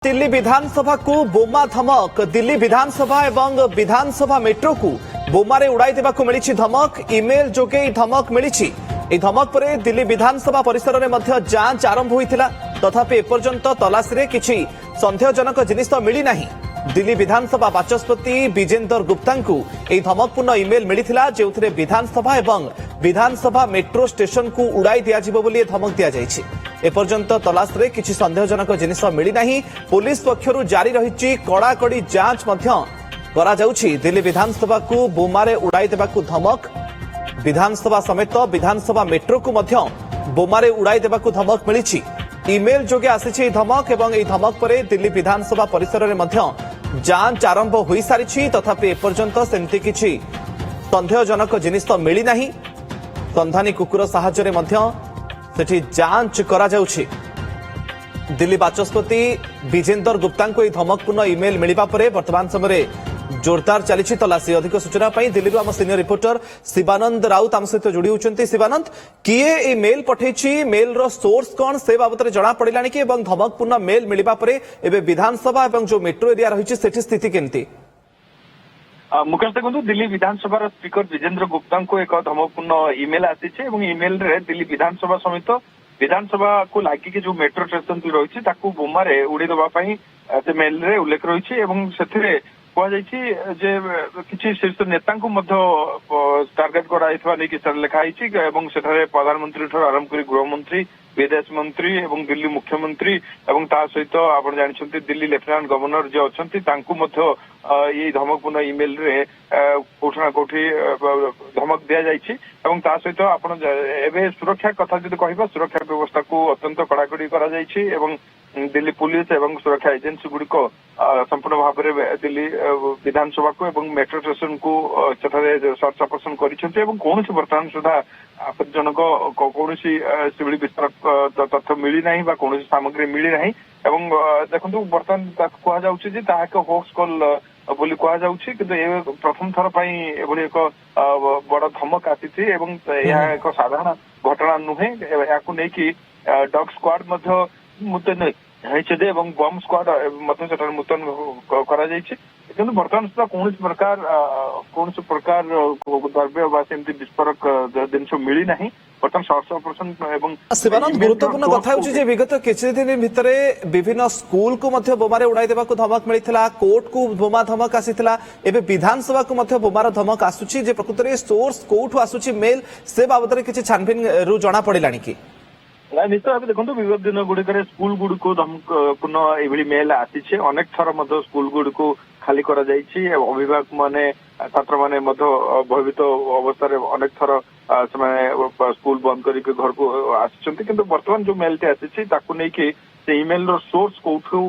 दिल्ली विधानसभा को बोमा धमक। दिल्ली विधानसभा एवं विधानसभा मेट्रो को बोमारे उड़ाई देवाक मिली धमक। इमेल जोगे धमक मिली। धमक पर दिल्ली विधानसभा परिसर में जांच आरंभ होता, तथापि एपर्यंत तलाशी रे किछि संदेहजनक जिनिस मिली नहीं। दिल्ली विधानसभा बाचस्पति विजेंदर गुप्ता को यह धमकपूर्ण इमेल मिलता, जो विधानसभा एवं विधानसभा मेट्रो स्टेशन को उड़ाई दिज्व धमक दि जाइछि। एपर्यंत तलाश रे किछि संदेहजनक जिनिस मिली नहीं। पुलिस पक्षरु जारी रही कड़ाकड़ी जांच करा जाउछि। दिल्ली विधानसभा को बोमारे उड़ाई देबाकू धमक। विधानसभा समेत विधानसभा मेट्रो को बोमारे उड़ाई देबाकू धमक मिली। इमेल जोगे आसी धमक एवं यह धमक पर दिल्ली विधानसभा परिसर में जांच आरंभ हो सारी, तथापि एपर्यंत सेमती किछि संदेहजनक जिनिस मिली नहीं। संधानी कुकुर साहाय्य सेठी जांच करा जाउछि। दिल्ली बाचस्पति विजेंदर गुप्ता को यह धमकपूर्ण इमेल मिलवा पर वर्तमान समय जोरदार चली तलाशी। अधिक सूचना दिल्ली आम सीनियर रिपोर्टर शिवानंद राउत आम सहित जोड़ी होती। शिवानंद, किए ए मेल पठेछि, मेल रो सोर्स कौन से बाबत जना पड़ा कि धमकपूर्ण मेल मिलवा पर एबे विधानसभा और जो मेट्रो एरिया रही सेठी स्थिति केमती? मुकेश देखो, दिल्ली विधानसभा स्पीकर विजेंद्र गुप्ता को एक धमकपूर्ण इमेल आसी। इमेल रे दिल्ली विधानसभा समेत विधानसभा को लागिक जो मेट्रो स्टेशन रही बोमारे उड़ी देवाई मेल रे उल्लेख रही। किसी शीर्ष नेता टार्गेट कर लिखाई। प्रधानमंत्री आरंभ कर गृहमंत्री, विदेश मंत्री और दिल्ली मुख्यमंत्री और सहित आप जानते दिल्ली लेफ्टिनेंट गवर्नर जो अच्छा ये धमकपूर्ण इमेल रे कोठना कोठी धमक दि जाइए। सहित आप सुरक्षा कथा जो कह सुरक्षा व्यवस्था को अत्यंत कड़ाकड़ी कर दिल्ली पुलिस एवं सुरक्षा एजेंसी गुड़िक संपूर्ण भाव में दिल्ली विधानसभा को एवं मेट्रो स्टेशन को सर्च ऑपरेशन कौन वर्तमान सुधा आपत्तिजनक कौन विस्तारक तथ्य मिली ना कौन सामग्री मिली ना। देखो बर्तमान कहुच्छे एक होक्स कॉल बोली कहुच्छे, किंतु प्रथम थर पर एक बड़ धमक आसी। एक साधारण घटना नुहे, या डॉग स्क्वाड मुतयन बम स्क्वाड मुतयन किंतु बर्तमान सुधा कौन प्रकार द्रव्य सेमती विस्फोरक जिनस मिली ना। बर्तमान सर्च ऑपरेशन शिवानंद, गुरुत्वपूर्ण कथा होची विगत किछि दिन भितर विभिन्न स्कूल को बोमारे उड़ाई देबाकू धमक मिलता, कोर्ट को बोमा धमक आसीथिला, एबे विधानसभा को बोमार धमक आसुची। जे प्रकृत रे सोर्स कोठु आसुची मेल से बाबत रे किछि छानबीन रु जना पड़िलानी कि निश्चय भाव देखो विगत दिन गुड़िक स्कूल गुड़िक धमकपूर्ण ये मेल आसी। अनेक थर स्कूल गुड़िक खाली कर अभिभावक माने छात्र माने भयभीत अवस्था अनेक थर स्कूल बंद करके घर को आसी। किंतु वर्तमान जो मेल टी आसी इमेल रो सोर्स कौठू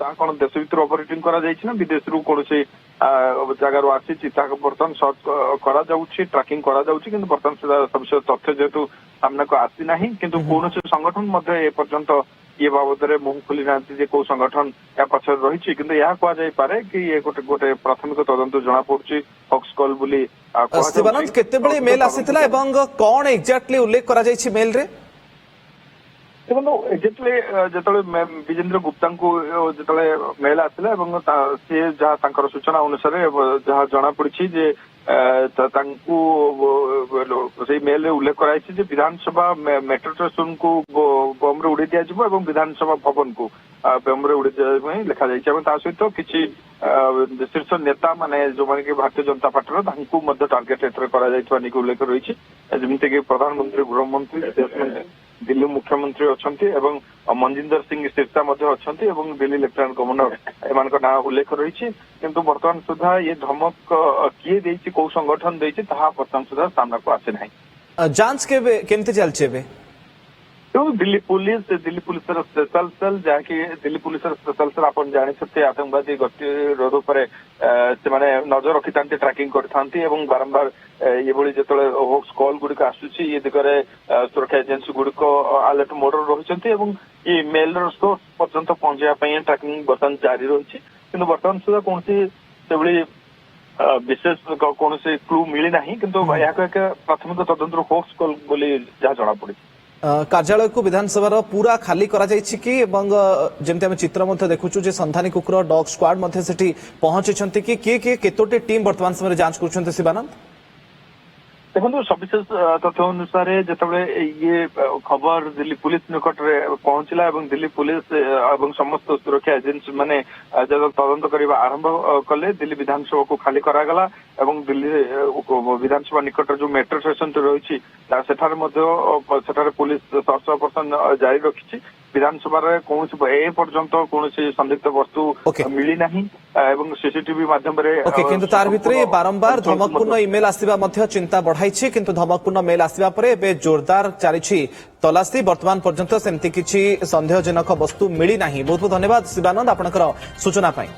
कौन देश भर ऑपरेटिंग करा विदेश रु कौन जगार आसी बर्तमान सर्च करा ट्रैकिंग करा किंतु बर्तमान सुधा सब तथ्य जेहेतु सामना को आसी ना। किंतु कौन संगठन एपर्यंत ये बाबद में मुह खोली ना कौ संगठन या पछर रही। किंतु यह कहुपे कि ये गोटे प्राथमिक तदंत जना पड़ी हॉक्स कॉल बोली। शिवानंद, केतेबेले मेल आसीथिला एवं कौन एक्जाक्टली उल्लेख करा जायछि मेल रे? देखो जो विजेंद्र गुप्ता को जो मेल आसला सी जहाँ सूचना अनुसार जहाँ जना पड़ी से मेल उल्लेख कराई विधानसभा मेट्रो स्टेशन को बम रे उड़ी दिज्व और विधानसभा भवन को बम रे उड़ी दिया लिखा जाए। सहित किसी शीर्ष नेता माने जो माने भारतीय जनता पार्टी टार्गेट उल्लेख रही। जमीक प्रधानमंत्री, गृहमंत्री, विदेश मंत्री, दिल्ली मुख्यमंत्री अच्छा मनजिंदर सिंह सिरसा अच्छा दिल्ली लेफ्टिनेंट गवर्नर एम ना उल्लेख रही। किंतु वर्तमान सुधा ये धमक किए देछि, कौ संगठन देछि वर्तमान सुधा सामना को आसे ना। जांच केमती चलछि? दिल्ली पुलिस स्पेशल सेल जहाँकि दिल्ली पुलिस स्पेशल सेल आप जानते आतंकवादी गतिरोध पर नजर रखी था, ट्रैकिंग करते बारंबार ये जो होक्स कॉल गुड़िक आसूची ये दिगरे सुरक्षा एजेंसी गुड़िक अलर्ट मोड रही। ये मेल सोर्स पर्यंत पहुंचाई ट्रैकिंग बर्तमान जारी रही। किंतु वर्तमान सुधा कौन से विशेष कौन क्लू मिली ना। किंतु यहाँ एक प्राथमिक तदंत होक्स कॉल बोली जहाँ जना पड़ी। कार्यालय को विधानसभा पूरा खाली करा जायछि कि एवं जेमते हम चित्र मध्ये देखुछु जे संधानी कुकुर डॉग स्क्वाड मध्ये सेठी पहुंचीछंती कि किए केतोटी टीम वर्तमान समय जांच करूछंती शिवानंद देखो सविशेष तथ्य अनुसार जिते ये खबर दिल्ली पुलिस निकट में पहुंचला और दिल्ली पुलिस और समस्त सुरक्षा एजेंसी माने जब तदंत करने आरंभ कले दिल्ली विधानसभा को खाली करागला और दिल्ली विधानसभा निकट जो मेट्रो स्टेशन रही पुलिस सर्च ऑपरेशन जारी रखी विधानसभा कौन ए पर्यंत कौन संदिग्ध वस्तु मिली नहीं एवं सीसीटीवी माध्यम किंतु तार भितरे बारंबार धमकपूर्ण इमेल आसिबा मध्य चिंता बढ़ाई किंतु धमकपूर्ण मेल आसिबा परे एबे जोरदार चालिछि तलाशी वर्तमान पर्यंत सेमति किछि संदेहजनक वस्तु मिली नहीं। बहुत बहुत धन्यवाद शिवानंद आपनकर सूचना पाई।